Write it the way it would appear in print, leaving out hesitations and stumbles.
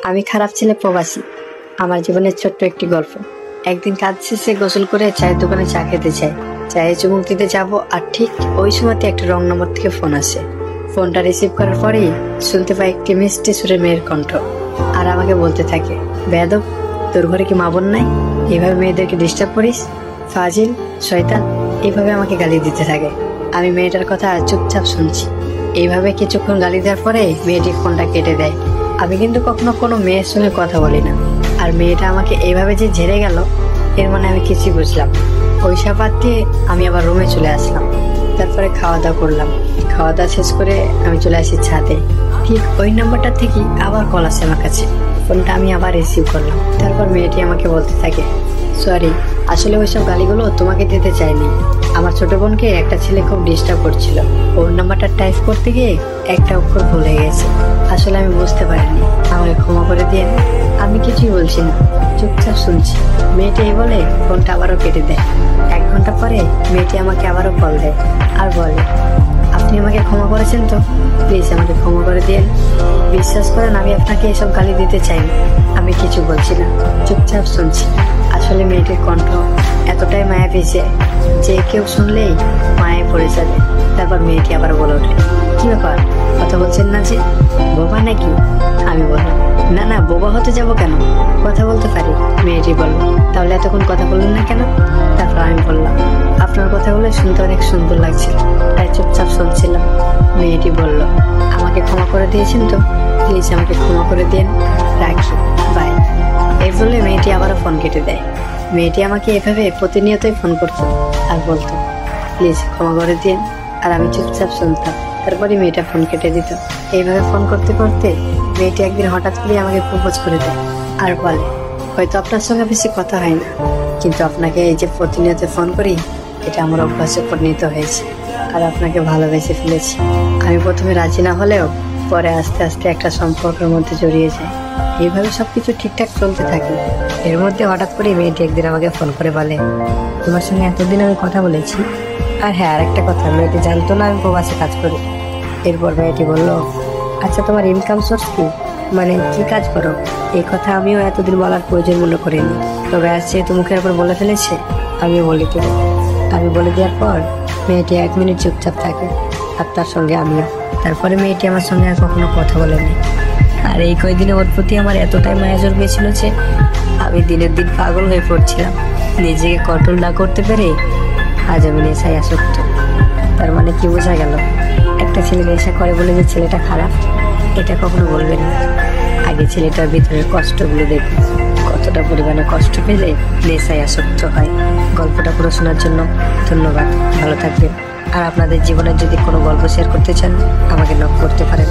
আমি খারাপ ছেলে প্রবাসী। আমার জীবনের ছোট্ট একটি গল্প। একদিন কাজ শেষে গোসল করে চায়ের দোকানে চা খেতে চাই। চায়ে চুমুক দিতে যাবো, আর ঠিক ওই সময়তে একটা রং নম্বর থেকে ফোন আসে। ফোনটা রিসিভ করার পরেই শুনতে পাই একটি মিষ্টি সুরে মেয়ের কণ্ঠ, আর আমাকে বলতে থাকে, বেয়াদব, তোর ঘরে কি মা বোন নাই? এভাবে মেয়েদেরকে ডিস্টার্ব করিস, ফাজিল, শয়তান। এইভাবে আমাকে গালি দিতে থাকে। আমি মেয়েটার কথা চুপচাপ শুনছি। এইভাবে কিছুক্ষণ গালি দেওয়ার পরে মেয়েটি ফোনটা কেটে দেয়। আমি কিন্তু কখনো কোনো মেয়ের সঙ্গে কথা বলি না, আর মেয়েটা আমাকে এইভাবে যে ঝেড়ে গেল, এর মানে আমি কিছুই বুঝলাম। ওই সাবাত দিয়ে আমি আবার রুমে চলে আসলাম। তারপরে খাওয়া দাওয়া করলাম। খাওয়া দাওয়া শেষ করে আমি চলে আসি ছাদে। ঠিক ওই নাম্বারটা থেকেই আবার কল আসে আমার কাছে। ফোনটা আমি আবার রিসিভ করলাম। তারপর মেয়েটি আমাকে বলতে থাকে, সরি, আসলে ওইসব গালিগুলো তোমাকে দিতে চাইনি। আমার ছোট বোনকে একটা ছেলে খুব ডিস্টার্ব করছিল। ওর নাম্বারটা টাইপ করতে গিয়ে একটা অক্ষর ভুলে গেছে। আসলে আমি বুঝতে পারিনি, আমাকে ক্ষমা করে দিয়ে। আমি কিছুই বলছি না, চুপচাপ শুনছি। মেয়েটি এই বলে ফোনটা আবারও কেটে দেয়। 1 ঘন্টা পরে মেয়েটি আমাকে আবারও কল দেয় আর বলে, আপনি আমাকে ক্ষমা করেছেন তো? প্লিজ আমাকে ক্ষমা করে দিন। বিশ্বাস করেন, আমি আপনাকে এসব গালি দিতে চাইনি। আমি কিছু বলছি না, চুপচাপ শুনছি। আসলে মেয়েটির কণ্ঠ এতটাই মায়া পেয়েছে যে কেউ শুনলেই মায়ায় পড়ে যাবে। তারপর মেয়েটি আবার বলে ওঠে, কি ব্যাপার, কথা বলছেন না যে? বোবা নাকি? আমি বললাম, না না, বোবা হতে যাব কেন, কথা বলতে পারি। মেয়েটি বলল, তাহলে এতক্ষণ কথা বললেন না কেন? তারপর আমি বললাম, আপনার কথাগুলো শুনতে অনেক সুন্দর লাগছিল, তাই চুপচাপ শুনছিলাম। মেয়েটি বলল, আমাকে ক্ষমা করে দিয়েছেন তো? প্লিজ আমাকে ক্ষমা করে দিন, রাখি, বাই। এই বলে মেয়েটি আবারও ফোন কেটে দেয়। মেয়েটি আমাকে এভাবে প্রতিনিয়তই ফোন করতো আর বলতো, প্লিজ ক্ষমা করে দিন, আর আমি চুপচাপ শুনতাম। তারপরে মেয়েটা ফোন কেটে দিত। এইভাবে ফোন করতে করতে মেয়েটি একদিন হঠাৎ করে আমাকে প্রপোজ করে দেয় আর বলে, হয়তো আপনার সঙ্গে বেশি কথা হয় না, কিন্তু আপনাকে এই যে প্রতিনিয়ত ফোন করি, এটা আমার অভ্যাসে পরিণত হয়েছে, আর আপনাকে ভালোবেসে ফেলেছি। আমি প্রথমে রাজি না হলেও পরে আস্তে আস্তে একটা সম্পর্কের মধ্যে জড়িয়ে যাই। এইভাবে সবকিছু ঠিকঠাক চলতে থাকে। এর মধ্যে হঠাৎ করে মেয়েটি একদিন আমাকে ফোন করে বলে, তোমার সঙ্গে এতদিন আমি কথা বলেছি, আর হ্যাঁ, আর একটা কথা, মেয়েটি জানতো না আমি প্রবাসে কাজ করি। এরপর মেয়েটি বলল, আচ্ছা, তোমার ইনকাম সোর্স কি, মানে কি কাজ করো? এই কথা আমিও এতদিন বলার প্রয়োজন মনে করিনি, তবে আজ যেহেতু মুখের উপর বলে ফেলেছে, আমিও বলে দিই। আমি বলে দেওয়ার পর মেয়েটি 1 মিনিট চুপচাপ থাকে, আর তার সঙ্গে আমিও। তারপরে মেয়েটি আমার সঙ্গে আর কখনো কথা বলেনি। আর এই কয়েকদিনে ওর প্রতি আমার এতটাই মায়া জোর পেয়েছিল যে আমি দিনের দিন পাগল হয়ে পড়ছিলাম। নিজেকে কন্ট্রোল না করতে পেরে আজ আমি নেশায় আসক্ত। তার মানে কি বোঝা গেল? একটা ছেলে নেশা করে বলে যে ছেলেটা খারাপ, এটা কখনো বলবেন না। আগে ছেলেটার ভিতরের কষ্টগুলো দেখুন, কতটা পরিমাণে কষ্ট পেলে নেশায় আসক্ত হয়। গল্পটা পুরো শোনার জন্য ধন্যবাদ। ভালো থাকবেন। আর আপনাদের জীবনের যদি কোনো গল্প শেয়ার করতে চান, আমাকে নক করতে পারেন।